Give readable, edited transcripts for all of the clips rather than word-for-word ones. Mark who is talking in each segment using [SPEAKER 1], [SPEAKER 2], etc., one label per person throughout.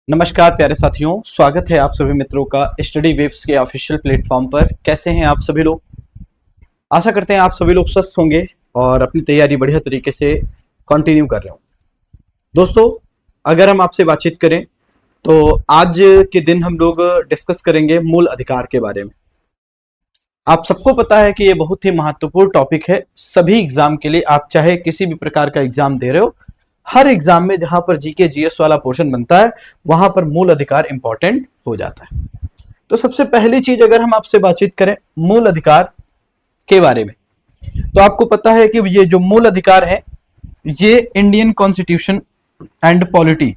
[SPEAKER 1] नमस्कार प्यारे साथियों, स्वागत है आप सभी मित्रों का स्टडी वेव्स के ऑफिशियल प्लेटफॉर्म पर। कैसे हैं आप सभी लोग? आशा करते हैं आप सभी लोग स्वस्थ होंगे और अपनी तैयारी बढ़िया तरीके से कंटिन्यू कर रहे हो। दोस्तों, अगर हम आपसे बातचीत करें तो आज के दिन हम लोग डिस्कस करेंगे मूल अधिकार के बारे में। आप सबको पता है कि ये बहुत ही महत्वपूर्ण टॉपिक है सभी एग्जाम के लिए। आप चाहे किसी भी प्रकार का एग्जाम दे रहे हो, हर एग्जाम में जहां पर जीके जीएस वाला पोर्शन बनता है वहां पर मूल अधिकार इंपॉर्टेंट हो जाता है। तो सबसे पहली चीज, अगर हम आपसे बातचीत करें मूल अधिकार के बारे में, तो आपको पता है कि ये जो मूल अधिकार है ये Indian constitution and polity,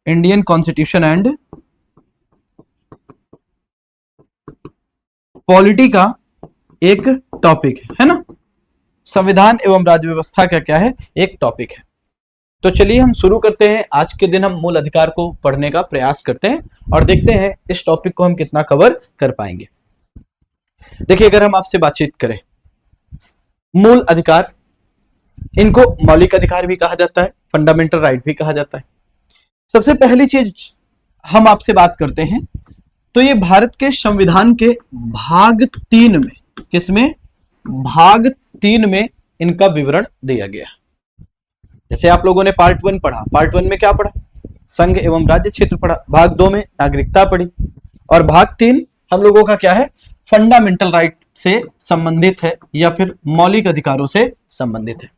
[SPEAKER 1] Indian constitution and polity का एक टॉपिक है ना। संविधान एवं राज्य व्यवस्था का क्या है, एक टॉपिक है। तो चलिए हम शुरू करते हैं। आज के दिन हम मूल अधिकार को पढ़ने का प्रयास करते हैं और देखते हैं इस टॉपिक को हम कितना कवर कर पाएंगे। देखिए, अगर हम आपसे बातचीत करें मूल अधिकार, इनको मौलिक अधिकार भी कहा जाता है, फंडामेंटल राइट भी कहा जाता है। सबसे पहली चीज हम आपसे बात करते हैं तो ये भारत के संविधान के भाग 3 में, किसमें? भाग 3 में इनका विवरण दिया गया। जैसे आप लोगों ने पार्ट 1 पढ़ा, पार्ट 1 में क्या पढ़ा? संघ एवं राज्य क्षेत्र पढ़ा। भाग 2 में नागरिकता पढ़ी और भाग 3 हम लोगों का क्या है? फंडामेंटल राइट से संबंधित है या फिर मौलिक अधिकारों से संबंधित है।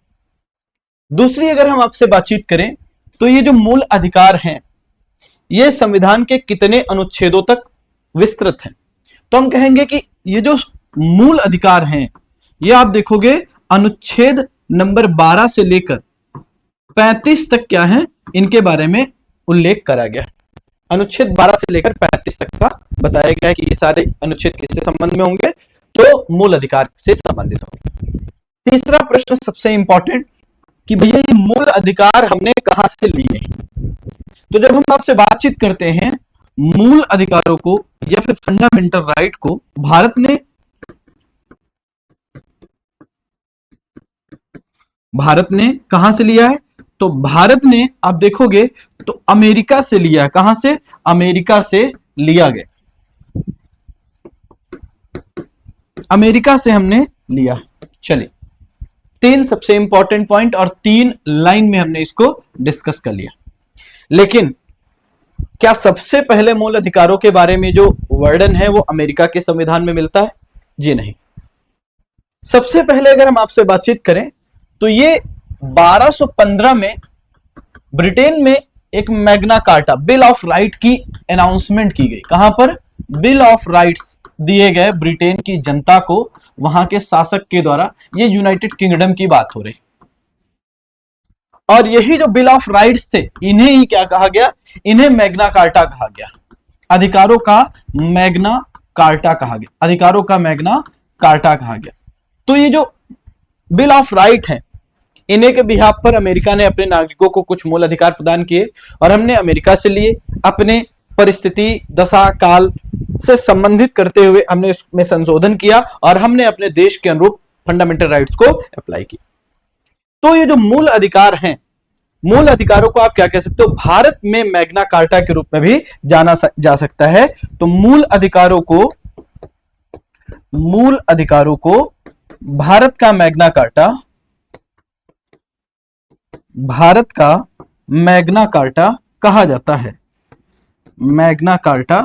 [SPEAKER 1] दूसरी, अगर हम आपसे बातचीत करें तो ये जो मूल अधिकार हैं ये संविधान के कितने अनुच्छेदों तक विस्तृत हैं? तो हम कहेंगे कि ये जो मूल अधिकार हैं ये आप देखोगे अनुच्छेद नंबर 12 से लेकर 35 तक क्या है, इनके बारे में उल्लेख करा गया। अनुच्छेद 12 से लेकर 35 तक का बताया गया है कि ये सारे अनुच्छेद किससे संबंध में होंगे? तो मूल अधिकार से संबंधित होंगे। तीसरा प्रश्न सबसे इंपॉर्टेंट कि भैया ये मूल अधिकार हमने कहां से लिए? तो जब हम आपसे बातचीत करते हैं मूल अधिकारों को या फिर फंडामेंटल राइट को भारत ने कहां से लिया है? तो भारत ने आप देखोगे तो अमेरिका से लिया है। कहां से? अमेरिका से लिया गया, अमेरिका से हमने लिया। चलिए, 3 सबसे इंपॉर्टेंट पॉइंट और 3 लाइन में हमने इसको डिस्कस कर लिया। लेकिन क्या सबसे पहले मूल अधिकारों के बारे में जो वर्णन है वो अमेरिका के संविधान में मिलता है? जी नहीं। सबसे पहले अगर हम आपसे बातचीत करें तो ये 1215 में ब्रिटेन में एक Magna carta, bill of right की अनाउंसमेंट की गई। कहां पर? बिल ऑफ राइट्स दिए गए ब्रिटेन की जनता को, वहां के शासक के द्वारा। ये यूनाइटेड किंगडम की बात हो रही। और यही जो बिल ऑफ राइट्स थे इन्हें ही क्या कहा गया? इन्हें मैग्ना कार्टा कहा गया। अधिकारों का मैग्ना कार्टा कहा गया, अधिकारों का मैग्ना कार्टा कहा गया। तो ये जो बिल ऑफ राइट है इन्हें के बिहाफ पर अमेरिका ने अपने नागरिकों को कुछ मूल अधिकार प्रदान किए और हमने अमेरिका से लिए। अपने परिस्थिति, दशा, काल से संबंधित करते हुए हमने इसमें संशोधन किया और हमने अपने देश के अनुरूप फंडामेंटल राइट्स को अप्लाई किया। तो ये जो मूल अधिकार हैं, मूल अधिकारों को आप क्या कह सकते हो? भारत में मैग्ना कार्टा के रूप में भी जाना जा सकता है। तो मूल अधिकारों को भारत का मैग्ना कार्टा, भारत का मैग्ना कार्टा कहा जाता है। मैग्ना कार्टा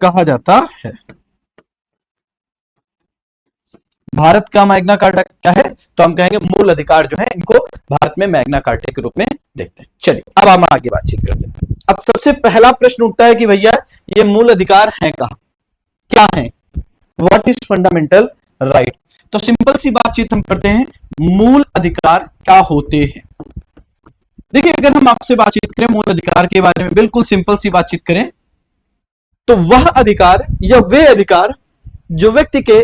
[SPEAKER 1] कहा जाता है। भारत का मैग्ना कार्टा क्या है? तो हम कहेंगे मूल अधिकार जो है इनको भारत में मैग्ना कार्टा के रूप में देखते हैं। चलिए, अब हम आगे बातचीत करते हैं। अब सबसे पहला प्रश्न उठता है कि भैया ये मूल अधिकार हैं कहां, क्या है? What is fundamental right? तो सिंपल सी बातचीत हम करते हैं, मूल अधिकार क्या होते हैं? देखिए, अगर हम आपसे बातचीत करें मूल अधिकार के बारे में, बिल्कुल सिंपल सी बातचीत करें तो वह अधिकार या वे अधिकार जो व्यक्ति के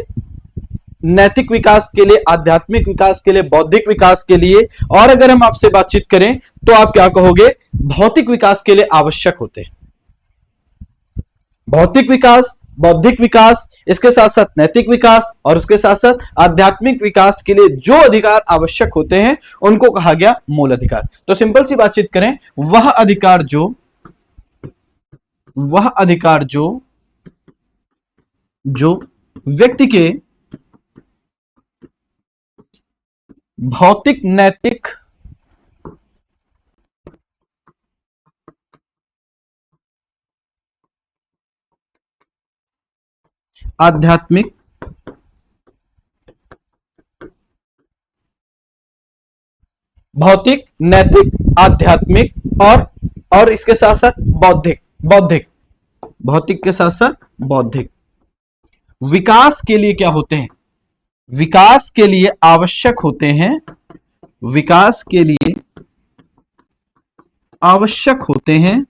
[SPEAKER 1] नैतिक विकास के लिए, आध्यात्मिक विकास के लिए, बौद्धिक विकास के लिए, और अगर हम आपसे बातचीत करें तो आप क्या कहोगे? भौतिक विकास के लिए आवश्यक होते हैं। भौतिक विकास, बौद्धिक विकास, इसके साथ साथ नैतिक विकास और उसके साथ साथ आध्यात्मिक विकास के लिए जो अधिकार आवश्यक होते हैं उनको कहा गया मूल अधिकार। तो सिंपल सी बातचीत करें, वह अधिकार जो वह अधिकार जो व्यक्ति के भौतिक, नैतिक, आध्यात्मिक, भौतिक, नैतिक, आध्यात्मिक और इसके साथ साथ बौद्धिक, भौतिक के साथ साथ बौद्धिक विकास के लिए क्या होते हैं, विकास के लिए आवश्यक होते हैं, विकास के लिए आवश्यक होते हैं,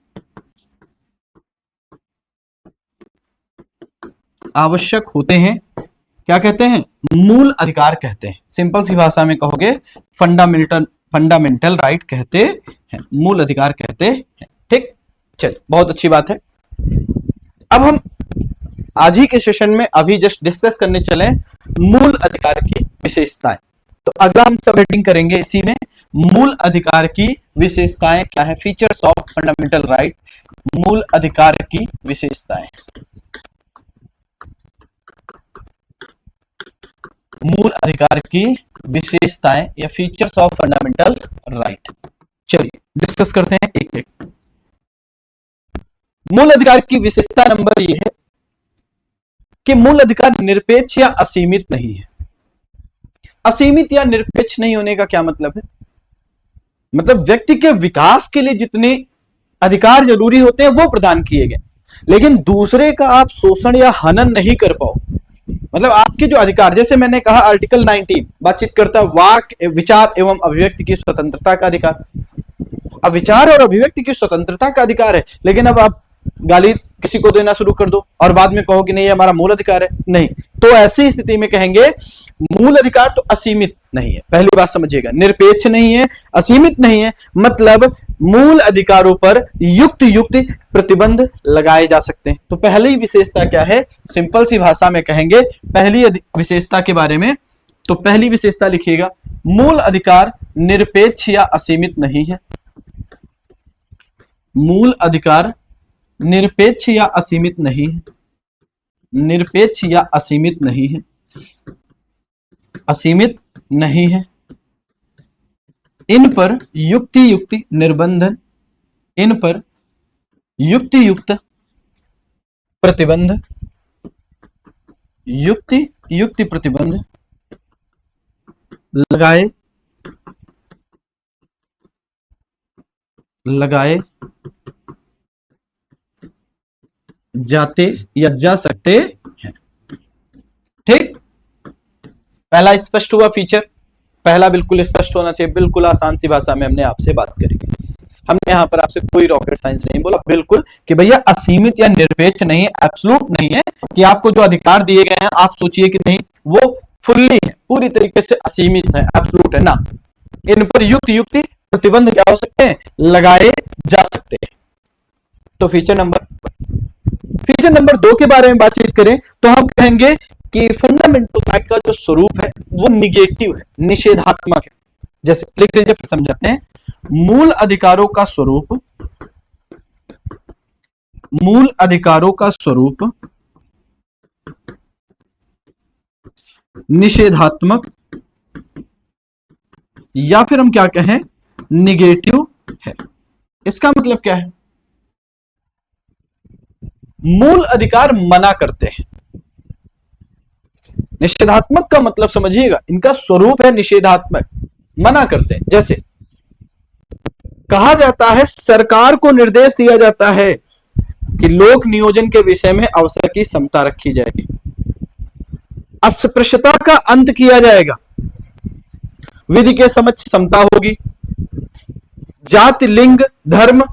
[SPEAKER 1] आवश्यक होते हैं, क्या कहते हैं, मूल अधिकार कहते हैं। सिंपल सी भाषा में कहोगे फंडामेंटल राइट कहते हैं, मूल अधिकार कहते हैं। ठीक, चल बहुत अच्छी बात है। अब हम आज ही के सेशन में अभी जस्ट डिस्कस करने चले मूल अधिकार की विशेषताएं। तो अगला हम सब हेडिंग करेंगे इसी में, मूल अधिकार की विशेषताएं क्या है, फीचर्स ऑफ फंडामेंटल राइट, मूल अधिकार की विशेषताएं, मूल अधिकार की विशेषताएं या फीचर्स ऑफ फंडामेंटल राइट। चलिए डिस्कस करते हैं एक एक। मूल अधिकार की विशेषता नंबर ये है कि मूल अधिकार निरपेक्ष या असीमित नहीं है। असीमित या निरपेक्ष नहीं होने का क्या मतलब है, मतलब व्यक्ति के विकास के लिए जितने अधिकार जरूरी होते हैं वो प्रदान किए गए, लेकिन दूसरे का आप शोषण या हनन नहीं कर पाओ। मतलब आपके जो अधिकार, जैसे मैंने कहा आर्टिकल 19 बातचीत करता वाक, विचार एवं अभिव्यक्ति की स्वतंत्रता का अधिकार। अब विचार और अभिव्यक्ति की स्वतंत्रता का अधिकार है, लेकिन अब आप गाली किसी को देना शुरू कर दो और बाद में कहो कि नहीं ये हमारा मूल अधिकार है, नहीं, तो ऐसी स्थिति में कहेंगे मूल अधिकार तो असीमित नहीं है। पहली बात समझिएगा, निरपेक्ष नहीं है, असीमित नहीं है, मतलब मूल अधिकारों पर युक्त प्रतिबंध लगाए जा सकते हैं। तो पहली विशेषता क्या है, सिंपल सी भाषा में कहेंगे पहली विशेषता के बारे में, तो पहली विशेषता लिखिएगा, मूल अधिकार निरपेक्ष या असीमित नहीं है। मूल अधिकार निरपेक्ष या असीमित नहीं है, निरपेक्ष या असीमित नहीं है, असीमित नहीं है। इन पर युक्ति निर्बंधन, इन पर युक्ति प्रतिबंध, युक्ति प्रतिबंध लगाए जाते या जा सकते हैं। ठीक, पहला स्पष्ट हुआ फीचर, पहला बिल्कुल स्पष्ट होना चाहिए, बिल्कुल आसान सी भाषा में हमने आपसे बात करी। हमने यहां पर आपसे कोई रॉकेट साइंस नहीं बोला, बिल्कुल कि भैया असीमित या निरपेक्ष नहीं है, एब्सोल्यूट नहीं है कि आपको जो अधिकार दिए गए हैं आप सोचिए कि नहीं वो फुल्ली है, पूरी तरीके से असीमित है, एब्सोल्यूट है ना। इन पर युक्ति प्रतिबंध क्या हो सकते हैं, लगाए जा सकते हैं। तो फीचर नंबर 2 के बारे में बातचीत करें तो हम कहेंगे कि फंडामेंटल राइट का जो स्वरूप है वो निगेटिव है, निषेधात्मक है। जैसे लिख लीजिए फिर समझाते हैं, मूल अधिकारों का स्वरूप, मूल अधिकारों का स्वरूप निषेधात्मक या फिर हम क्या कहें निगेटिव है। इसका मतलब क्या है, मूल अधिकार मना करते हैं। निषेधात्मक का मतलब समझिएगा, इनका स्वरूप है निषेधात्मक, मना करते हैं। जैसे कहा जाता है, सरकार को निर्देश दिया जाता है कि लोक नियोजन के विषय में अवसर की समता रखी जाएगी, अस्पृश्यता का अंत किया जाएगा, विधि के समक्ष समता होगी, जाति, लिंग, धर्म,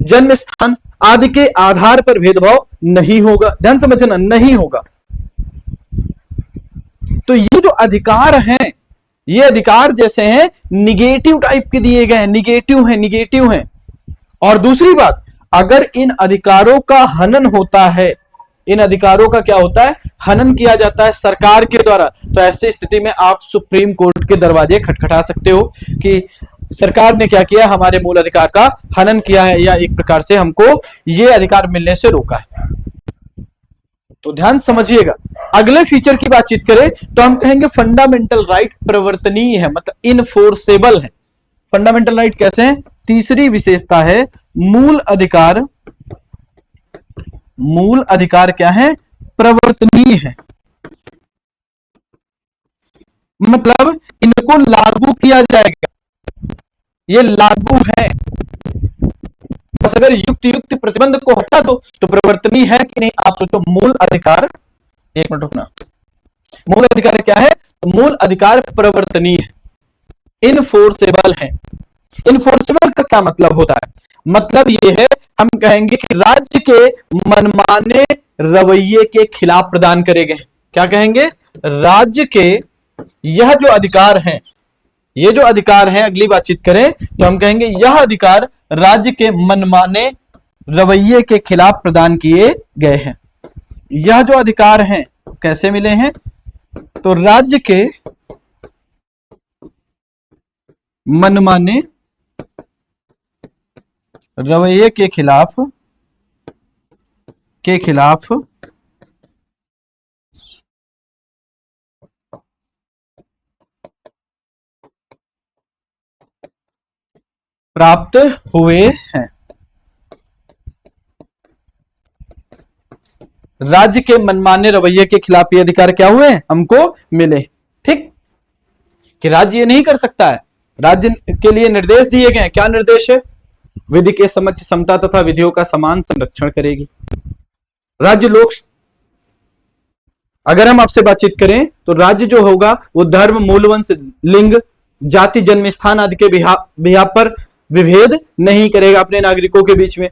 [SPEAKER 1] जन्म स्थान आदि के आधार पर भेदभाव नहीं होगा। ध्यान समझना, नहीं होगा। तो ये जो अधिकार हैं, ये अधिकार जैसे हैं निगेटिव टाइप के दिए गए हैं, निगेटिव हैं। और दूसरी बात, अगर इन अधिकारों का हनन होता है, इन अधिकारों का क्या होता है, हनन किया जाता है सरकार के द्वारा, तो ऐसी स्थिति में आप सुप्रीम कोर्ट के दरवाजे खटखटा सकते हो कि सरकार ने क्या किया, हमारे मूल अधिकार का हनन किया है या एक प्रकार से हमको ये अधिकार मिलने से रोका है। तो ध्यान समझिएगा, अगले फीचर की बातचीत करें तो हम कहेंगे फंडामेंटल राइट प्रवर्तनीय है, मतलब इनफोर्सेबल है। फंडामेंटल राइट कैसे है? तीसरी विशेषता है मूल अधिकार, मूल अधिकार क्या है? प्रवर्तनीय है, मतलब इनको लागू किया जाएगा, ये लागू है, बस अगर युक्त युक्त प्रतिबंध को हटा दो तो प्रवर्तनीय है कि नहीं। आप सोचो, मूल अधिकार, एक मिनट रुकना, मूल अधिकार क्या है? तो मूल अधिकार प्रवर्तनीय है, इनफोर्सेबल है। इनफोर्सेबल का क्या मतलब होता है? मतलब ये है, हम कहेंगे कि राज्य के मनमाने रवैये के खिलाफ प्रदान करे गए। क्या कहेंगे? राज्य के यह जो अधिकार है, ये जो अधिकार है, अगली बातचीत करें तो हम कहेंगे यह अधिकार राज्य के मनमाने रवैये के खिलाफ प्रदान किए गए हैं। यह जो अधिकार हैं कैसे मिले हैं? तो राज्य के मनमाने रवैये के खिलाफ प्राप्त हुए हैं। राज्य के मनमाने रवैये के खिलाफ ये अधिकार क्या हुए? हमको मिले। ठीक, कि राज्य ये नहीं कर सकता है, राज्य के लिए निर्देश दिए गए हैं। क्या निर्देश है? विधि के समक्ष समता तथा विधियों का समान संरक्षण करेगी। राज्य लोक, अगर हम आपसे बातचीत करें तो राज्य जो होगा वो धर्म, मूल वंश, लिंग, जाति, जन्म स्थान आदि के बिहार पर विभेद नहीं करेगा अपने नागरिकों के बीच में।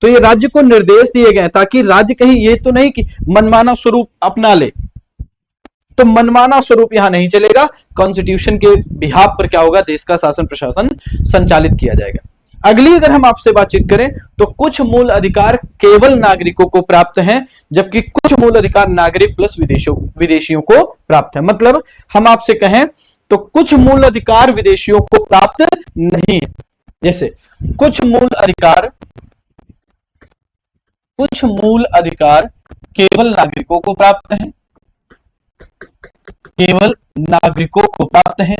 [SPEAKER 1] तो ये राज्य को निर्देश दिए गए ताकि राज्य कहीं ये तो नहीं कि मनमाना स्वरूप अपना ले, तो मनमाना स्वरूप यहां नहीं चलेगा। कॉन्स्टिट्यूशन के बिहाफ पर क्या होगा? देश का शासन प्रशासन संचालित किया जाएगा। अगली अगर हम आपसे बातचीत करें तो कुछ मूल अधिकार केवल नागरिकों को प्राप्त हैं, जबकि कुछ मूल अधिकार नागरिक प्लस विदेशियों को प्राप्त है। मतलब हम आपसे कहें तो कुछ मूल अधिकार विदेशियों को प्राप्त नहीं है। जैसे कुछ मूल अधिकार केवल नागरिकों को प्राप्त हैं, केवल नागरिकों को प्राप्त हैं,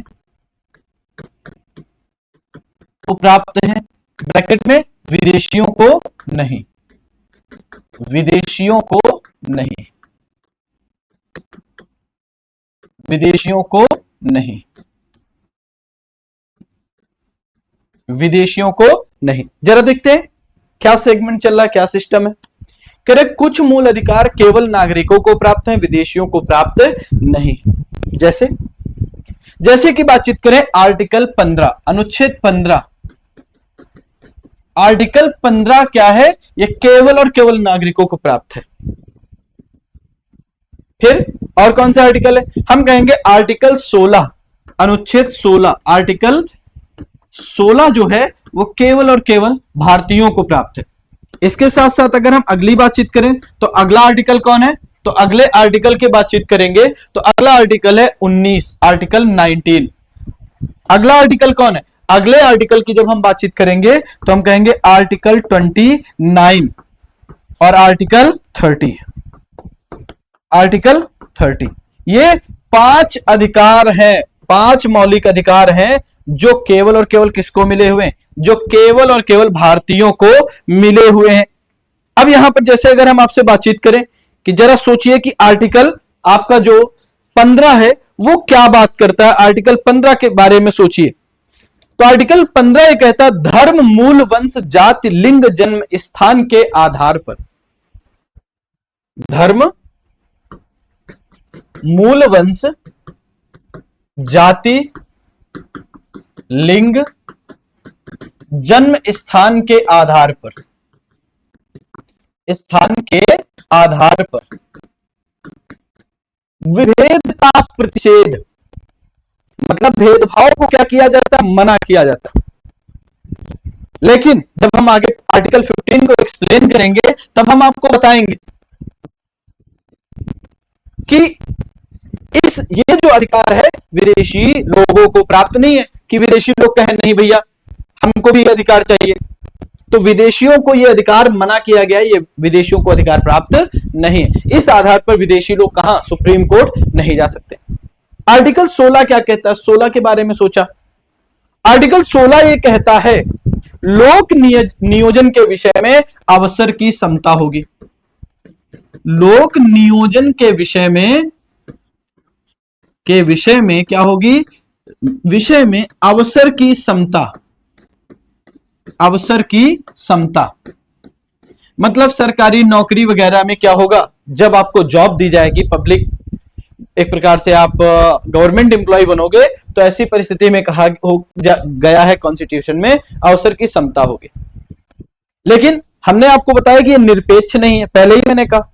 [SPEAKER 1] को प्राप्त हैं, ब्रैकेट में विदेशियों को नहीं, विदेशियों को नहीं, विदेशियों को नहीं, विदेशियों को नहीं। जरा देखते हैं क्या सेगमेंट चल रहा है, क्या सिस्टम है। करेक्ट, कुछ मूल अधिकार केवल नागरिकों को प्राप्त हैं, विदेशियों को प्राप्त नहीं। जैसे कि बातचीत करें आर्टिकल 15, अनुच्छेद 15। आर्टिकल 15 क्या है? ये केवल और केवल नागरिकों को प्राप्त है। फिर और कौन सा आर्टिकल है? हम कहेंगे आर्टिकल 16, अनुच्छेद 16। आर्टिकल 16 जो है वो केवल और केवल भारतीयों को प्राप्त है। इसके साथ साथ अगर हम अगली बातचीत करें तो अगला आर्टिकल कौन है? तो अगले आर्टिकल की बातचीत करेंगे तो अगला आर्टिकल है 19, आर्टिकल 19। अगला आर्टिकल कौन है? अगले आर्टिकल की जब हम बातचीत करेंगे तो हम कहेंगे आर्टिकल 29 और आर्टिकल 30। आर्टिकल 30 ये 5 अधिकार हैं, 5 मौलिक अधिकार हैं जो केवल और केवल किसको मिले हुए हैं? जो केवल और केवल भारतीयों को मिले हुए हैं। अब यहां पर जैसे अगर हम आपसे बातचीत करें कि जरा सोचिए कि आर्टिकल आपका जो 15 है वो क्या बात करता है। आर्टिकल 15 के बारे में सोचिए तो आर्टिकल 15 ये कहता है धर्म, मूल वंश, जाति, लिंग, जन्म स्थान के आधार पर, धर्म, मूल वंश, जाति, लिंग, जन्म स्थान के आधार पर, स्थान के आधार पर विभेद का प्रतिषेध, मतलब भेदभाव को क्या किया जाता है? मना किया जाता। लेकिन जब हम आगे आर्टिकल 15 को एक्सप्लेन करेंगे तब हम आपको बताएंगे कि ये जो अधिकार है विदेशी लोगों को प्राप्त नहीं है, कि विदेशी लोग कहें नहीं भैया हमको भी अधिकार चाहिए, तो विदेशियों को यह अधिकार मना किया गया, ये विदेशियों को अधिकार प्राप्त नहीं है। इस आधार पर विदेशी लोग कहां सुप्रीम कोर्ट नहीं जा सकते। आर्टिकल 16 क्या कहता है, 16 के बारे में सोचा। आर्टिकल 16 ये कहता है लोक नियोजन के विषय में अवसर की समता होगी। लोक नियोजन के विषय में क्या होगी, विषय में अवसर की समता। अवसर की समता मतलब सरकारी नौकरी वगैरह में क्या होगा, जब आपको जॉब दी जाएगी, पब्लिक एक प्रकार से आप गवर्नमेंट एम्प्लॉय बनोगे, तो ऐसी परिस्थिति में कहा गया है कॉन्स्टिट्यूशन में अवसर की समता होगी। लेकिन हमने आपको बताया कि ये निरपेक्ष नहीं है, पहले ही मैंने कहा।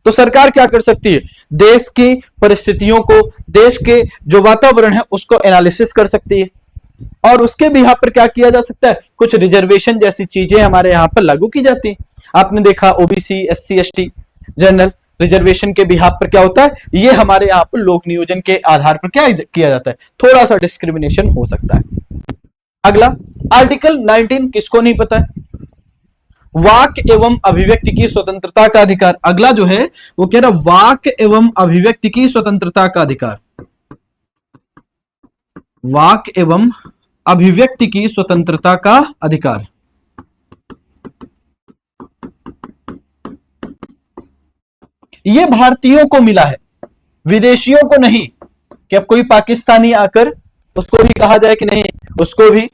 [SPEAKER 1] तो सरकार क्या कर सकती है, देश की परिस्थितियों को, देश के जो वातावरण है उसको एनालिसिस कर सकती है, और उसके भी यहां पर क्या किया जा सकता है, कुछ रिजर्वेशन जैसी चीजें हमारे यहां पर लागू की जाती है। आपने देखा OBC, SC, ST, general reservation के बिहाफ पर क्या होता है, ये हमारे यहाँ पर लोक नियोजन के आधार पर क्या किया जाता है, थोड़ा सा डिस्क्रिमिनेशन हो सकता है। अगला आर्टिकल 19 किसको नहीं पता है, वाक एवं अभिव्यक्ति की स्वतंत्रता का अधिकार। अगला जो है वो कह रहा वाक एवं अभिव्यक्ति की स्वतंत्रता का अधिकार। वाक एवं अभिव्यक्ति की स्वतंत्रता का अधिकार। ये भारतीयों को मिला है, विदेशियों को नहीं। कि अब कोई पाकिस्तानी आकर उसको भी कहा जाए कि नहीं, उसको भी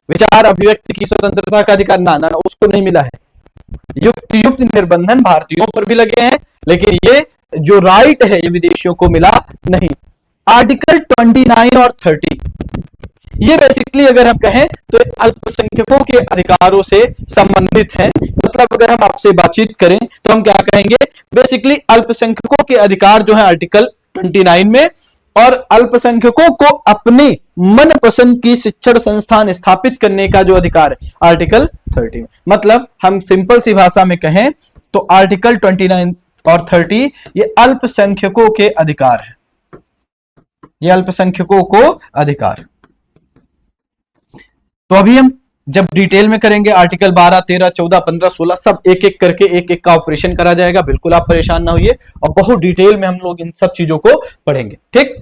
[SPEAKER 1] विचार अभिव्यक्ति की स्वतंत्रता का अधिकार, ना ना उसको नहीं मिला है। युक्त निर्बंधन भारतीयों पर भी लगे हैं, लेकिन ये जो राइट है ये विदेशियों को मिला नहीं। आर्टिकल 29 और 30 ये बेसिकली अगर हम कहें तो अल्पसंख्यकों के अधिकारों से संबंधित है। मतलब अगर हम आपसे बातचीत करें तो हम क्या कहेंगे, बेसिकली अल्पसंख्यकों के अधिकार जो है आर्टिकल 29 में, और अल्पसंख्यकों को अपने मनपसंद की शिक्षण संस्थान स्थापित करने का जो अधिकार है आर्टिकल 30 में। मतलब हम सिंपल सी भाषा में कहें तो आर्टिकल 29 और 30 ये अल्पसंख्यकों के अधिकार है, ये अल्पसंख्यकों को अधिकार। तो अभी हम जब डिटेल में करेंगे आर्टिकल 12, 13, 14, 15, 16 सब एक एक करके एक एक का ऑपरेशन करा जाएगा, बिल्कुल आप परेशान ना होइए, और बहुत डिटेल में हम लोग इन सब चीजों को पढ़ेंगे। ठीक,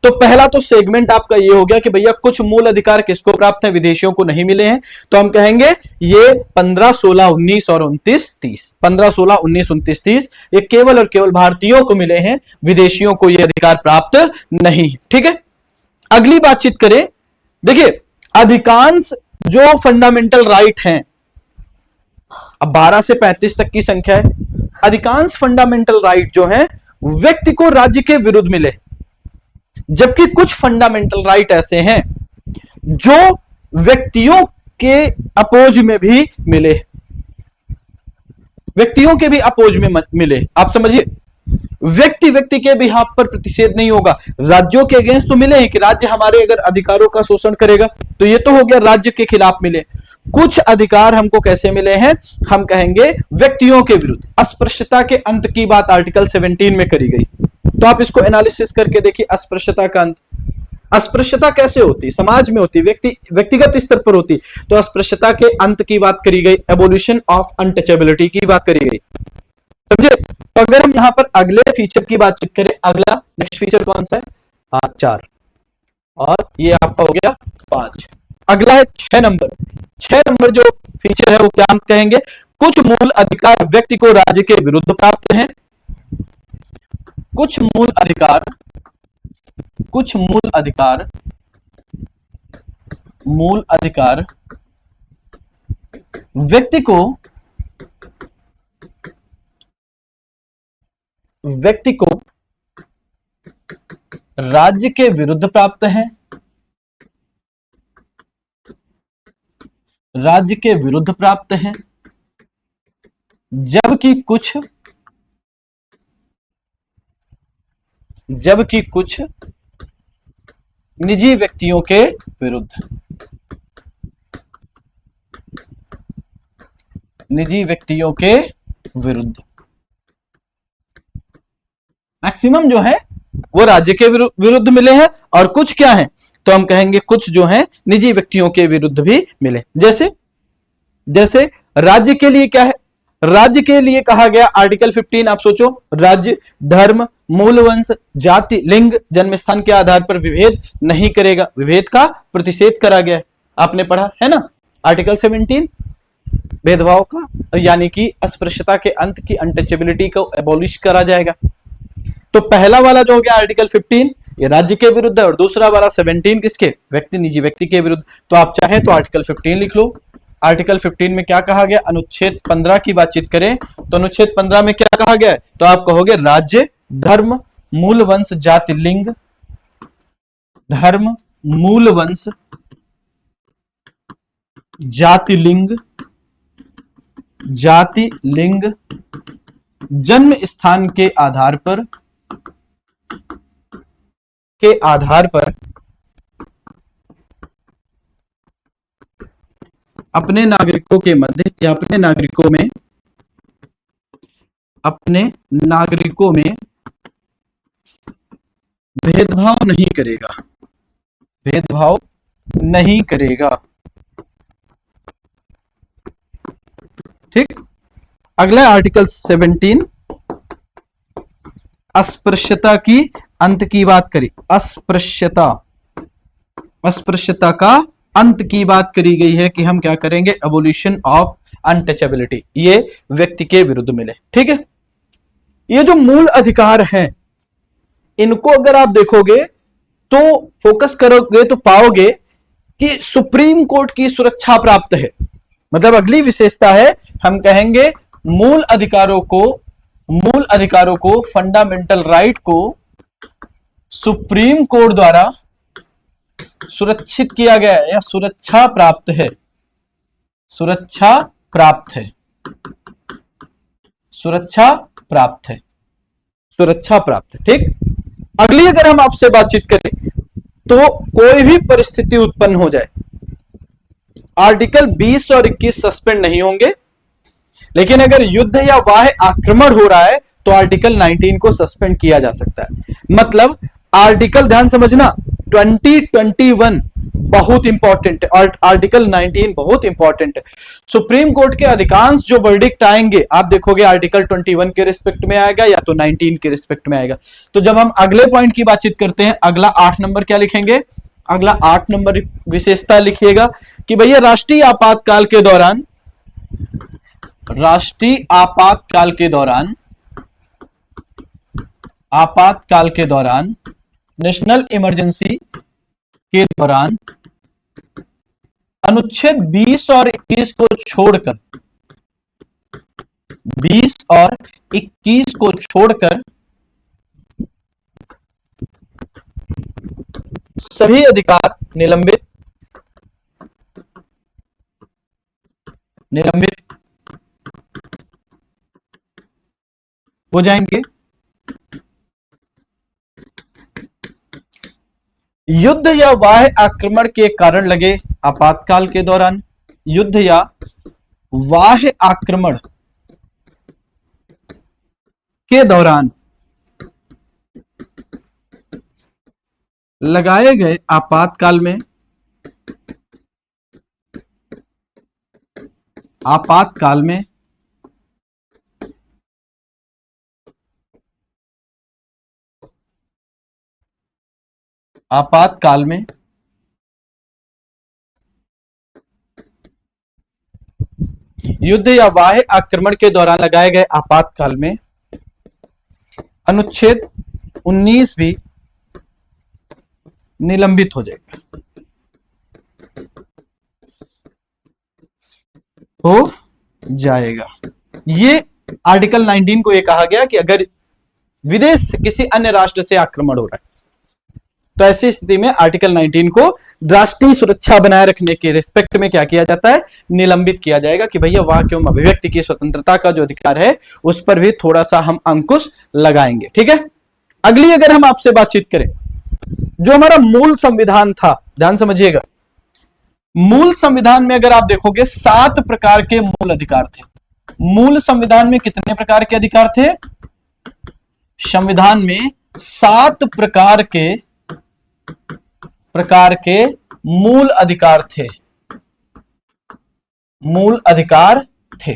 [SPEAKER 1] तो पहला तो सेगमेंट आपका ये हो गया कि भैया कुछ मूल अधिकार किसको प्राप्त है, विदेशियों को नहीं मिले हैं। तो हम कहेंगे ये 15, 16, 19 और 29, 30, 15, 16, 19, 29, 30 ये केवल और केवल भारतीयों को मिले हैं, विदेशियों को ये अधिकार प्राप्त नहीं है। ठीक है, अगली बातचीत करें। देखिए अधिकांश जो फंडामेंटल राइट हैं, अब 12 से 35 तक की संख्या है, अधिकांश फंडामेंटल राइट जो हैं व्यक्ति को राज्य के विरुद्ध मिले, जबकि कुछ फंडामेंटल राइट ऐसे हैं जो व्यक्तियों के अपोज में भी मिले, व्यक्तियों के भी अपोज में मिले। आप समझिए, व्यक्ति के बिहाफ पर प्रतिषेध नहीं होगा, राज्यों के अगेंस्ट तो मिले हैं कि राज्य हमारे अगर अधिकारों का शोषण करेगा तो ये तो हो गया राज्य के खिलाफ मिले। कुछ अधिकार हमको कैसे मिले हैं, हम कहेंगे व्यक्तियों के विरुद्ध। अस्पृश्यता के अंत की बात आर्टिकल 17 में करी गई, तो आप इसको एनालिसिस करके देखिए अस्पृश्यता का अंत। अस्पृश्यता कैसे होती, समाज में होती, व्यक्तिगत स्तर पर होती, तो अस्पृश्यता के अंत की बात करी गई, एबोलिशन ऑफ अनटचेबिलिटी की बात करी गई। समझे। तो अगर हम यहां पर अगले फीचर की बातचीत करें, अगला नेक्स्ट फीचर कौन सा है, 4, और ये आपका हो गया 5। अगला है 6 नंबर। 6 नंबर जो फीचर है वो क्या हम कहेंगे, कुछ मूल अधिकार व्यक्ति को राज्य के विरुद्ध प्राप्त हैं। कुछ मूल अधिकार व्यक्ति को राज्य के विरुद्ध प्राप्त हैं, राज्य के विरुद्ध प्राप्त हैं, जबकि कुछ निजी व्यक्तियों के विरुद्ध, निजी व्यक्तियों के विरुद्ध। मैक्सिमम जो है वो राज्य के विरुद्ध मिले हैं, और कुछ क्या है, तो हम कहेंगे कुछ जो है निजी व्यक्तियों के विरुद्ध भी मिले। जैसे जैसे राज्य के लिए क्या है, राज्य के लिए कहा गया आर्टिकल 15, आप सोचो, राज्य धर्म, मूल वंश, जाति, लिंग, जन्म स्थान के आधार पर विभेद नहीं करेगा, विभेद का प्रतिषेध करा गया है, आपने पढ़ा है ना। आर्टिकल 17 भेदभाव का यानी कि अस्पृश्यता के अंत की, अनटचेबिलिटी को एबॉलिश करा जाएगा। तो पहला वाला जो हो गया आर्टिकल 15 ये राज्य के विरुद्ध है, और दूसरा वाला 17 किसके, व्यक्ति, निजी व्यक्ति के विरुद्ध। तो आप चाहे तो आर्टिकल 15 लिख लो। आर्टिकल 15 में क्या कहा गया, अनुच्छेद 15 की बातचीत करें तो अनुच्छेद 15 में क्या कहा गया है, तो आप कहोगे राज्य धर्म मूल वंश जाति लिंग, धर्म मूल वंश जाति लिंग, जाति लिंग, जन्म स्थान के आधार पर अपने नागरिकों के मध्य या अपने नागरिकों में भेदभाव नहीं करेगा, भेदभाव नहीं करेगा। ठीक। अगला आर्टिकल 17 अस्पृश्यता की अंत की बात करी, अस्पृश्यता का अंत की बात करी गई है कि हम क्या करेंगे, एबोलिशन ऑफ अनटचेबिलिटी, ये व्यक्ति के विरुद्ध मिले। ठीक है। ये जो मूल अधिकार हैं इनको अगर आप देखोगे तो फोकस करोगे तो पाओगे कि सुप्रीम कोर्ट की सुरक्षा प्राप्त है। मतलब अगली विशेषता है, हम कहेंगे मूल अधिकारों को फंडामेंटल राइट को सुप्रीम कोर्ट द्वारा सुरक्षित किया गया है या सुरक्षा प्राप्त है, सुरक्षा प्राप्त है, सुरक्षा प्राप्त है, सुरक्षा प्राप्त है। ठीक। अगली अगर हम आपसे बातचीत करें तो कोई भी परिस्थिति उत्पन्न हो जाए, आर्टिकल 20 और 21 सस्पेंड नहीं होंगे, लेकिन अगर युद्ध या बाह्य आक्रमण हो रहा है तो आर्टिकल 19 को सस्पेंड किया जा सकता है। मतलब आर्टिकल, ध्यान समझना, 2021 बहुत इंपॉर्टेंट है और आर्टिकल 19 बहुत इंपॉर्टेंट है। सुप्रीम कोर्ट के अधिकांश जो वर्डिक्ट आएंगे आप देखोगे आर्टिकल 21 के रिस्पेक्ट में आएगा या तो 19 के रिस्पेक्ट में आएगा। तो जब हम अगले पॉइंट की बातचीत करते हैं, अगला 8 नंबर क्या लिखेंगे, अगला 8 नंबर विशेषता लिखिएगा कि भैया राष्ट्रीय आपातकाल के दौरान, राष्ट्रीय आपातकाल के दौरान नेशनल इमरजेंसी के दौरान अनुच्छेद 20 और 21 को छोड़कर, 20 और 21 को छोड़कर सभी अधिकार निलंबित हो जाएंगे। युद्ध या बाह्य आक्रमण के कारण लगे आपातकाल के दौरान, युद्ध या बाह्य आक्रमण के दौरान लगाए गए आपातकाल में युद्ध या बाह्य आक्रमण के दौरान लगाए गए आपातकाल में अनुच्छेद 19 भी निलंबित हो जाएगा। ये आर्टिकल 19 को ये कहा गया कि अगर विदेश से किसी अन्य राष्ट्र से आक्रमण हो रहा है तो ऐसी स्थिति में आर्टिकल 19 को राष्ट्रीय सुरक्षा बनाए रखने के रिस्पेक्ट में क्या किया जाता है, निलंबित किया जाएगा कि भैया वहां क्यों अभिव्यक्ति की स्वतंत्रता का जो अधिकार है उस पर भी थोड़ा सा हम अंकुश लगाएंगे। ठीक है। अगली अगर हम आपसे बातचीत करें, जो हमारा मूल संविधान था, ध्यान समझिएगा, मूल संविधान में अगर आप देखोगे 7 प्रकार के मूल अधिकार थे। मूल संविधान में कितने प्रकार के अधिकार थे, संविधान में 7 प्रकार के प्रकार के मूल अधिकार थे। मूल अधिकार थे।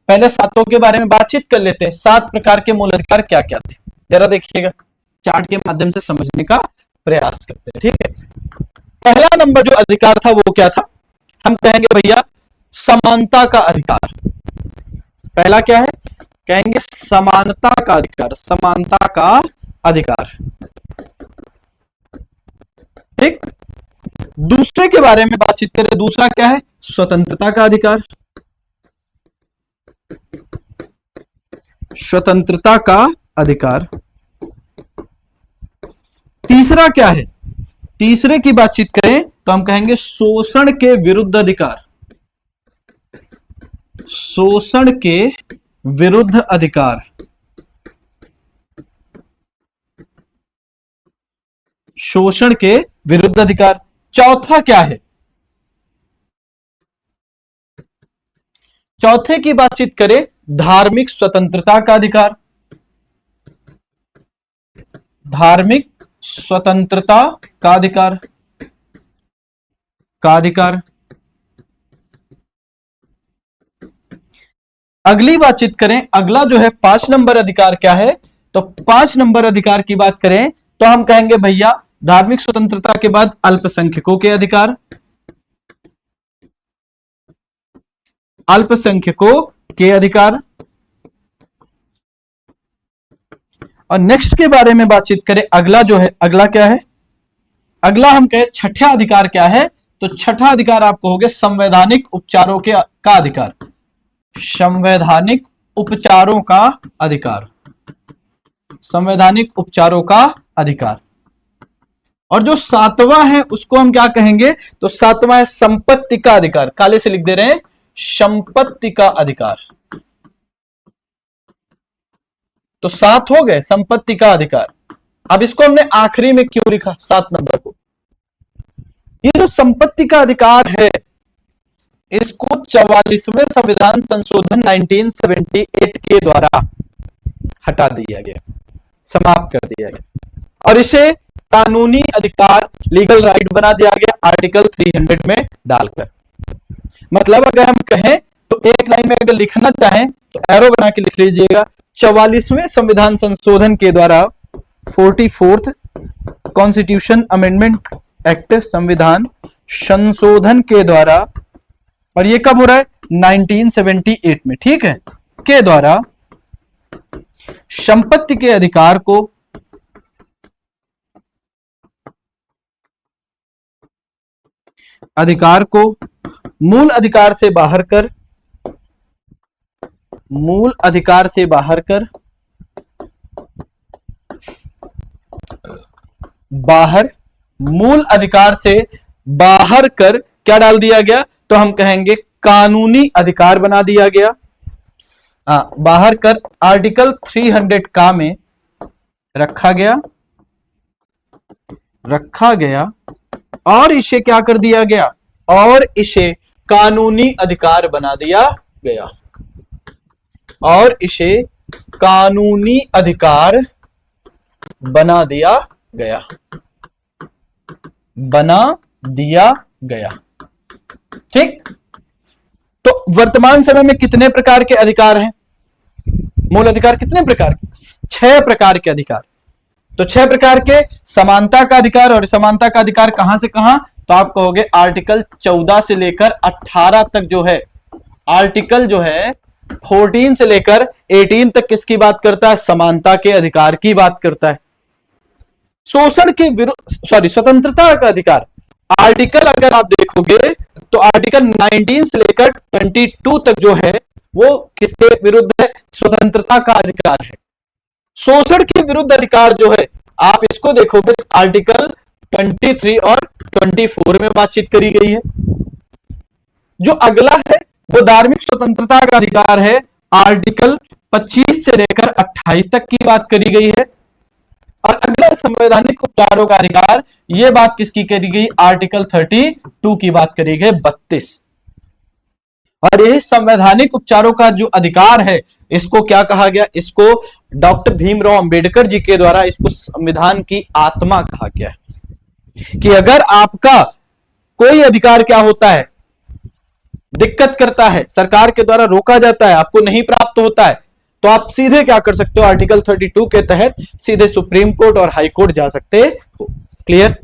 [SPEAKER 1] पहले सातों के बारे में बातचीत कर लेते हैं। 7 प्रकार के मूल अधिकार क्या क्या थे, जरा देखिएगा, चार्ट के माध्यम से समझने का प्रयास करते हैं। ठीक है, पहला नंबर जो अधिकार था वो क्या था, हम कहेंगे भैया समानता का अधिकार। पहला क्या है, कहेंगे समानता का अधिकार। समानता का अधिकार। ठीक, दूसरे के बारे में बातचीत करें, दूसरा क्या है, स्वतंत्रता का अधिकार। स्वतंत्रता का अधिकार। तीसरा क्या है, तीसरे की बातचीत करें तो हम कहेंगे शोषण के विरुद्ध अधिकार। शोषण के विरुद्ध अधिकार। शोषण के विरुद्ध अधिकार। चौथा क्या है, चौथे की बातचीत करें, धार्मिक स्वतंत्रता का अधिकार। धार्मिक स्वतंत्रता का अधिकार। अगली बातचीत करें, अगला जो है 5 नंबर अधिकार क्या है, तो 5 नंबर अधिकार की बात करें तो हम कहेंगे भैया धार्मिक स्वतंत्रता के बाद अल्पसंख्यकों के अधिकार। अल्पसंख्यकों के अधिकार। और नेक्स्ट के बारे में बातचीत करें, अगला जो है, अगला क्या है, अगला हम कहें छठा अधिकार क्या है, तो छठा अधिकार आप कहोगे संवैधानिक उपचारों के का अधिकार। संवैधानिक उपचारों का अधिकार। संवैधानिक उपचारों का अधिकार। और जो 7वां है उसको हम क्या कहेंगे, तो 7वां है संपत्ति का अधिकार। काले से लिख दे रहे हैं, संपत्ति का अधिकार। तो 7 हो गए संपत्ति का अधिकार। अब इसको हमने आखिरी में क्यों लिखा 7 नंबर को, ये जो संपत्ति का अधिकार है इसको 44वें संविधान संशोधन 1978 के द्वारा हटा दिया गया, समाप्त कर दिया गया और इसे कानूनी अधिकार, लीगल राइट बना दिया गया आर्टिकल 300 में डालकर। मतलब अगर हम कहें तो एक लाइन में अगर लिखना चाहें तो एरो बना के लिख लीजिएगा, 44वें संविधान संशोधन के द्वारा 44th कॉन्स्टिट्यूशन अमेंडमेंट एक्ट, संविधान संशोधन के द्वारा, और ये कब हो रहा है 1978 में, ठीक है, के द्वारा संपत्ति के अधिकार को मूल अधिकार से बाहर कर, मूल अधिकार से बाहर कर, बाहर, मूल अधिकार से बाहर कर क्या डाल दिया गया, तो हम कहेंगे कानूनी अधिकार बना दिया गया। बाहर कर आर्टिकल 300 का में रखा गया और इसे क्या कर दिया गया, और इसे कानूनी अधिकार बना दिया गया, और इसे कानूनी अधिकार बना दिया गया। ठीक, तो वर्तमान समय में कितने प्रकार के अधिकार हैं, मूल अधिकार कितने प्रकार के, 6 प्रकार के अधिकार। तो 6 प्रकार के समानता का अधिकार, और समानता का अधिकार कहां से कहां, तो आप कहोगे आर्टिकल 14 से लेकर 18 तक जो है, आर्टिकल जो है 14 से लेकर 18 तक किसकी बात करता है, समानता के अधिकार की बात करता है। शोषण के विरुद्ध, स्वतंत्रता का अधिकार, आर्टिकल अगर आप देखोगे तो आर्टिकल 19 से लेकर 22 तक जो है वो किसके विरुद्ध है, स्वतंत्रता का अधिकार है। शोषण के विरुद्ध अधिकार जो है आप इसको देखोगे आर्टिकल 23 और 24 में बातचीत करी गई है। जो अगला है वो धार्मिक स्वतंत्रता का अधिकार है, आर्टिकल 25 से लेकर 28 तक की बात करी गई है। और अगला संवैधानिक उपचारों का अधिकार, यह बात किसकी करी गई, आर्टिकल 32 की बात करी गई 32। और यह संवैधानिक उपचारों का जो अधिकार है इसको क्या कहा गया, इसको डॉक्टर भीमराव अंबेडकर जी के द्वारा इसको संविधान की आत्मा कहा गया है। कि अगर आपका कोई अधिकार क्या होता है, दिक्कत करता है, सरकार के द्वारा रोका जाता है, आपको नहीं प्राप्त होता है, तो आप सीधे क्या कर सकते हो, आर्टिकल 32 के तहत सीधे सुप्रीम कोर्ट और हाई कोर्ट जा सकते हो। क्लियर?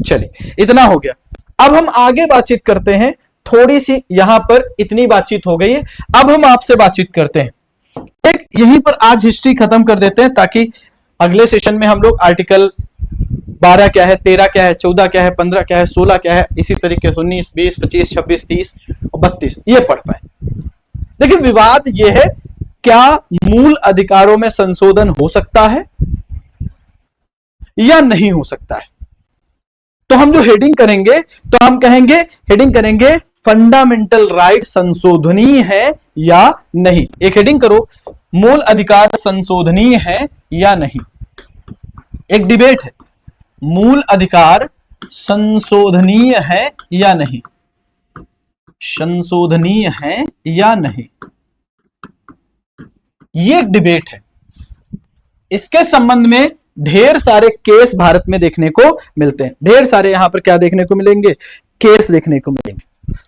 [SPEAKER 1] चलिए, इतना हो गया। अब हम आगे बातचीत करते हैं। थोड़ी सी यहां पर इतनी बातचीत हो गई है, अब हम आपसे बातचीत करते हैं। एक यहीं पर आज हिस्ट्री खत्म कर देते हैं, ताकि अगले सेशन में हम लोग आर्टिकल 12 क्या है, 13 क्या है, 14 क्या है, 15 क्या है, 16 क्या है, इसी तरीके से 19, 20, 25, 26, 30 और 32 ये पढ़ पाए। देखिए, विवाद ये है, क्या मूल अधिकारों में संशोधन हो सकता है या नहीं हो सकता है? तो हम जो हेडिंग करेंगे, तो हम कहेंगे, हेडिंग करेंगे फंडामेंटल राइट संशोधनीय है या नहीं। एक हेडिंग करो, मूल अधिकार संशोधनीय है या नहीं। एक डिबेट है, मूल अधिकार संशोधनीय है या नहीं, संशोधनीय है या नहीं, ये एक डिबेट है। इसके संबंध में ढेर सारे केस भारत में देखने को मिलते हैं। ढेर सारे यहां पर क्या देखने को मिलेंगे, केस देखने को मिलेंगे।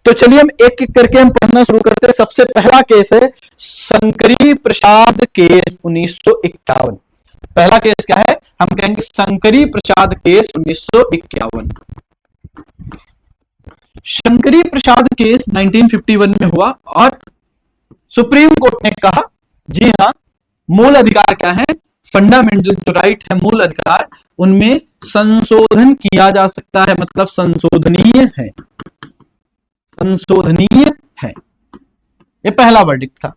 [SPEAKER 1] तो चलिए हम एक एक करके हम पढ़ना शुरू करते हैं। सबसे पहला केस है शंकरी प्रसाद केस 1951। पहला केस क्या है, हम कहेंगे शंकरी प्रसाद केस 1951। शंकरी प्रसाद केस 1951 में हुआ और सुप्रीम कोर्ट ने कहा, जी हां, मूल अधिकार क्या है, फंडामेंटल जो राइट है, मूल अधिकार, उनमें संशोधन किया जा सकता है, मतलब संशोधनीय है, संशोधनीय है। ये पहला वर्डिक्ट था।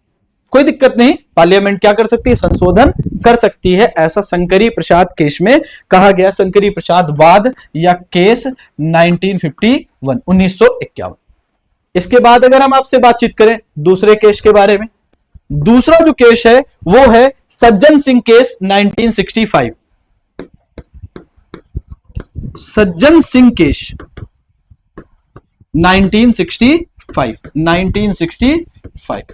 [SPEAKER 1] कोई दिक्कत नहीं, पार्लियामेंट क्या कर सकती है, संशोधन कर सकती है, ऐसा शंकरी प्रसाद केस में कहा गया। शंकरी प्रसाद वाद या केस 1951। इसके बाद अगर हम आपसे बातचीत करें दूसरे केस के बारे में, दूसरा जो केस है वो है सज्जन सिंह केस 1965। सज्जन सिंह केस 1965।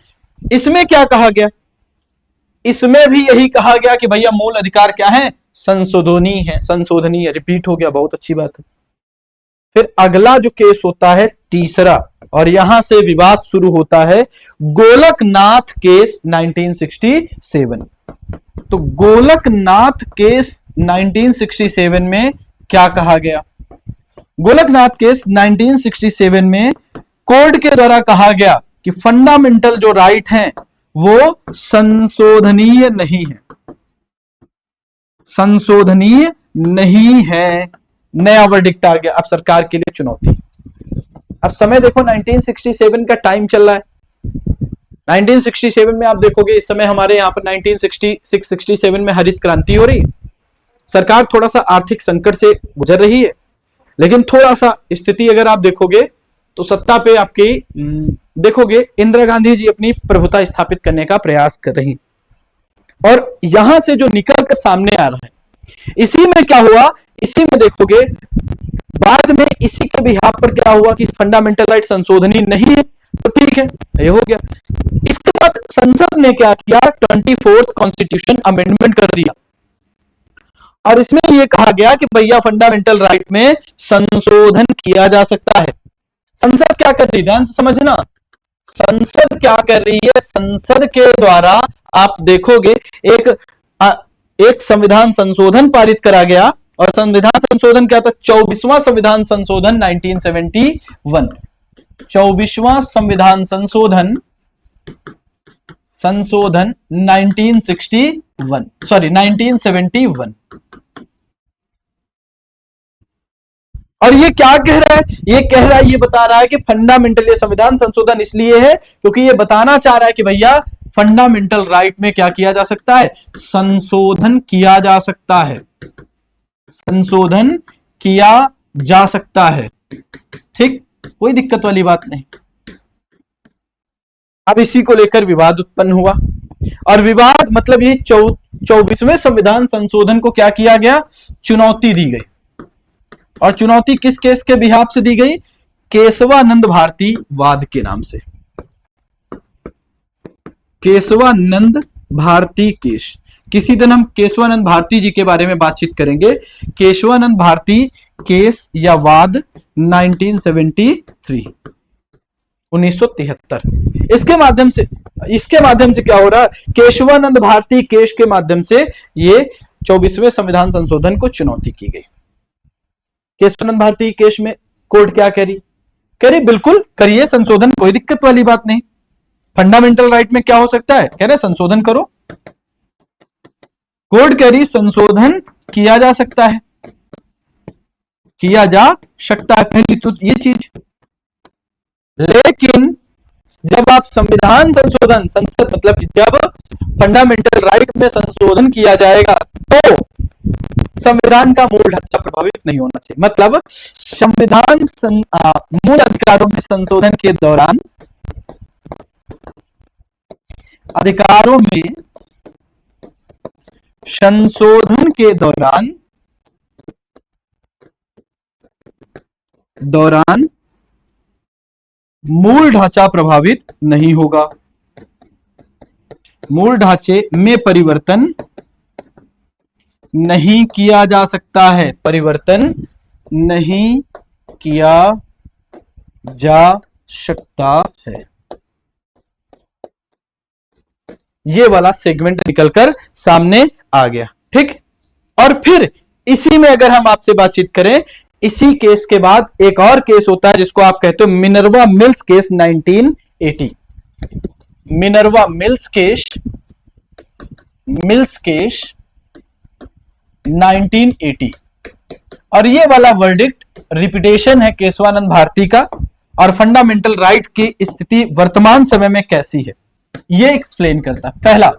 [SPEAKER 1] इसमें क्या कहा गया, इसमें भी यही कहा गया कि भैया मूल अधिकार क्या है, संशोधनीय है, संशोधनीय। रिपीट हो गया, बहुत अच्छी बात है। फिर अगला जो केस होता है तीसरा, और यहां से विवाद शुरू होता है, गोलकनाथ केस 1967। तो गोलकनाथ केस 1967 में क्या कहा गया, गोलकनाथ केस 1967 में कोर्ट के द्वारा कहा गया कि फंडामेंटल जो राइट हैं वो संशोधनीय नहीं है, संशोधनीय नहीं है। नया वर्डिक्ट आ गया, अब सरकार के लिए चुनौती। अब समय देखो, 1967 का टाइम चल रहा है। 1967 में आप देखोगे, इस समय हमारे यहाँ पर 1966-67 में हरित क्रांति हो रही है। सरकार थोड़ा सा आर्थिक संकट से गुजर रही है, लेकिन थोड़ा सा स्थिति अगर आप देखोगे तो सत्ता पे आपकी देखोगे इंदिरा गांधी जी अपनी प्रभुता स्थापित करने का प्रयास कर रही हैं। और यहां से जो निकल कर सामने आ रहा है, इसी में क्या हुआ, इसी में देखोगे बाद में इसी के बिहाफ पर क्या हुआ कि फंडामेंटल राइट संशोधनी नहीं है, तो ठीक है, ये हो गया। इसके बाद संसद ने क्या किया, 24th कॉन्स्टिट्यूशन अमेंडमेंट कर दिया, और इसमें यह कहा गया कि भैया फंडामेंटल राइट में संशोधन किया जा सकता है। संसद क्या कर रही है, ध्यान से समझना, संसद क्या कर रही है, संसद के द्वारा आप देखोगे एक संविधान संशोधन पारित करा गया, और संविधान संशोधन क्या था, 24वां संविधान संशोधन 1971। 24वां संविधान संशोधन 1971। और ये क्या कह रहा है, ये कह रहा है, ये बता रहा है कि फंडामेंटल, ये संविधान संशोधन इसलिए है क्योंकि ये बताना चाह रहा है कि भैया फंडामेंटल राइट में क्या किया जा सकता है, संशोधन किया जा सकता है, संशोधन किया जा सकता है। ठीक, कोई दिक्कत वाली बात नहीं। अब इसी को लेकर विवाद उत्पन्न हुआ, और विवाद मतलब ये 24वें संविधान संशोधन को क्या किया गया, चुनौती दी गई। और चुनौती किस केस के बिहाफ से दी गई, केशवानंद भारती वाद के नाम से, केशवानंद भारती केस। किसी दिन हम केशवानंद भारती जी के बारे में बातचीत करेंगे। केशवानंद भारती केस या वाद 1973 1973। इसके माध्यम से क्या हो रहा है, केशवानंद भारती केस के माध्यम से ये 24वें संविधान संशोधन को चुनौती की गई। केशवानंद भारती केस में कोर्ट क्या कह रही बिल्कुल करिए संशोधन, कोई दिक्कत वाली बात नहीं। फंडामेंटल राइट में क्या हो सकता है, कह रहे संशोधन करो। कोर्ट कह रही संशोधन किया जा सकता है, किया जा सकता है, पहली तो ये चीज। लेकिन जब आप संविधान संशोधन, संसद मतलब जब फंडामेंटल राइट में संशोधन किया जाएगा तो संविधान का मूल ढांचा प्रभावित नहीं होना चाहिए। मतलब संविधान मूल अधिकारों में संशोधन के दौरान, अधिकारों में संशोधन के दौरान मूल ढांचा प्रभावित नहीं होगा। मूल ढांचे में परिवर्तन नहीं किया जा सकता है, परिवर्तन नहीं किया जा सकता है। ये वाला सेगमेंट निकलकर सामने आ गया, ठीक। और फिर इसी में अगर हम आपसे बातचीत करें, इसी केस के बाद एक और केस होता है जिसको आप कहते हो Minerva mills case 1980। Minerva mills case 1980। और ये वाला वर्डिक्ट रिपीटेशन है केशवानंद भारती का, और फंडामेंटल राइट की स्थिति वर्तमान समय में कैसी है ये एक्सप्लेन करता है। पहला,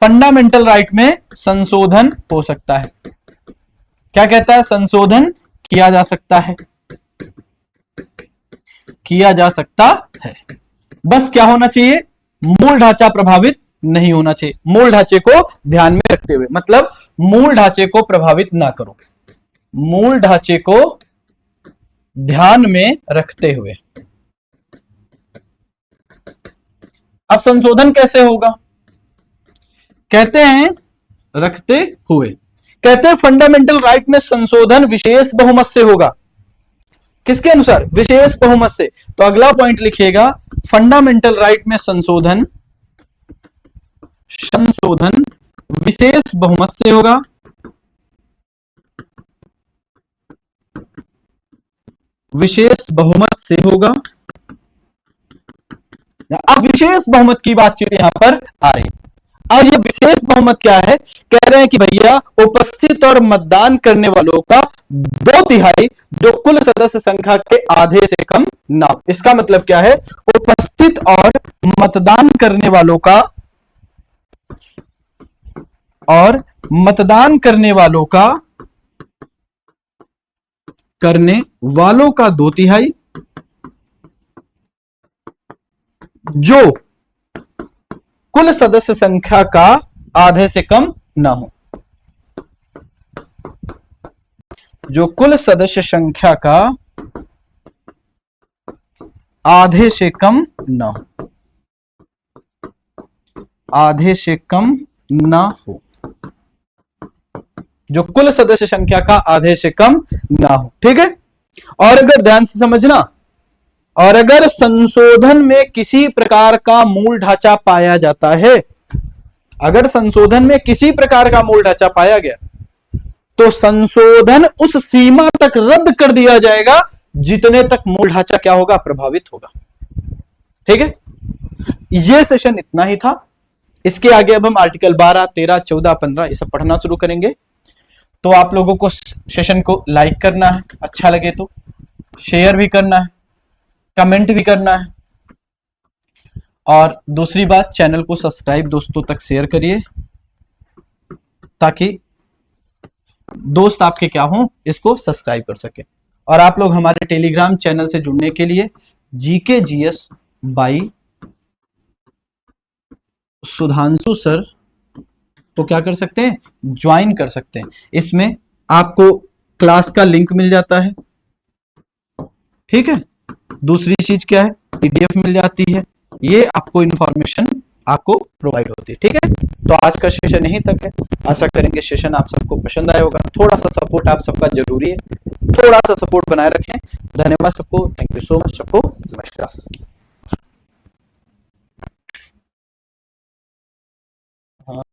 [SPEAKER 1] फंडामेंटल राइट में संशोधन हो सकता है। क्या कहता है, संशोधन किया जा सकता है, किया जा सकता है। बस क्या होना चाहिए, मूल ढांचा प्रभावित नहीं होना चाहिए। मूल ढांचे को ध्यान में रखते हुए, मतलब मूल ढांचे को प्रभावित ना करो, मूल ढांचे को ध्यान में रखते हुए। अब संशोधन कैसे होगा, कहते हैं रखते हुए, कहते हैं फंडामेंटल राइट में संशोधन विशेष बहुमत से होगा। किसके अनुसार, विशेष बहुमत से। तो अगला पॉइंट लिखिएगा, फंडामेंटल राइट में संशोधन विशेष बहुमत से होगा। विशेष बहुमत से होगा। अब विशेष बहुमत की बातचीत यहां पर आ रही। अब ये विशेष बहुमत क्या है, कह रहे हैं कि भैया उपस्थित और मतदान करने वालों का 2/3 जो कुल सदस्य संख्या के आधे से कम ना हो। इसका मतलब क्या है, उपस्थित और मतदान करने वालों का 2/3 जो कुल सदस्य संख्या का आधे से कम ना हो, जो कुल सदस्य संख्या का आधे से कम ना हो, आधे से कम ना हो, जो कुल सदस्य संख्या का आधे से कम ना हो, ठीक है। और अगर ध्यान से समझना, और अगर संशोधन में किसी प्रकार का मूल ढांचा पाया जाता है, अगर संशोधन में किसी प्रकार का मूल ढांचा पाया गया तो संशोधन उस सीमा तक रद्द कर दिया जाएगा जितने तक मूल ढांचा क्या होगा, प्रभावित होगा, ठीक है। यह सेशन इतना ही था। इसके आगे अब हम आर्टिकल 12, 13, 14, 15 ये सब पढ़ना शुरू करेंगे। तो आप लोगों को सेशन को लाइक करना है, अच्छा लगे तो शेयर भी करना है, कमेंट भी करना है, और दूसरी बात चैनल को सब्सक्राइब दोस्तों तक शेयर करिए ताकि दोस्त आपके क्या हो इसको सब्सक्राइब कर सके। और आप लोग हमारे टेलीग्राम चैनल से जुड़ने के लिए GKGS बाई सुधांशु सर तो क्या कर सकते हैं, ज्वाइन कर सकते हैं। इसमें आपको क्लास का लिंक मिल जाता है, ठीक है। दूसरी चीज क्या है, PDF मिल जाती है, ये आपको इंफॉर्मेशन आपको प्रोवाइड होती है। ठीक है, तो आज का सेशन यहीं तक है। आशा करेंगे सेशन आप सबको पसंद आया होगा। थोड़ा सा सपोर्ट आप सबका जरूरी है, थोड़ा सा सपोर्ट बनाए रखें। धन्यवाद सबको, थैंक यू सो मच सबको, नमस्कार। हाँ।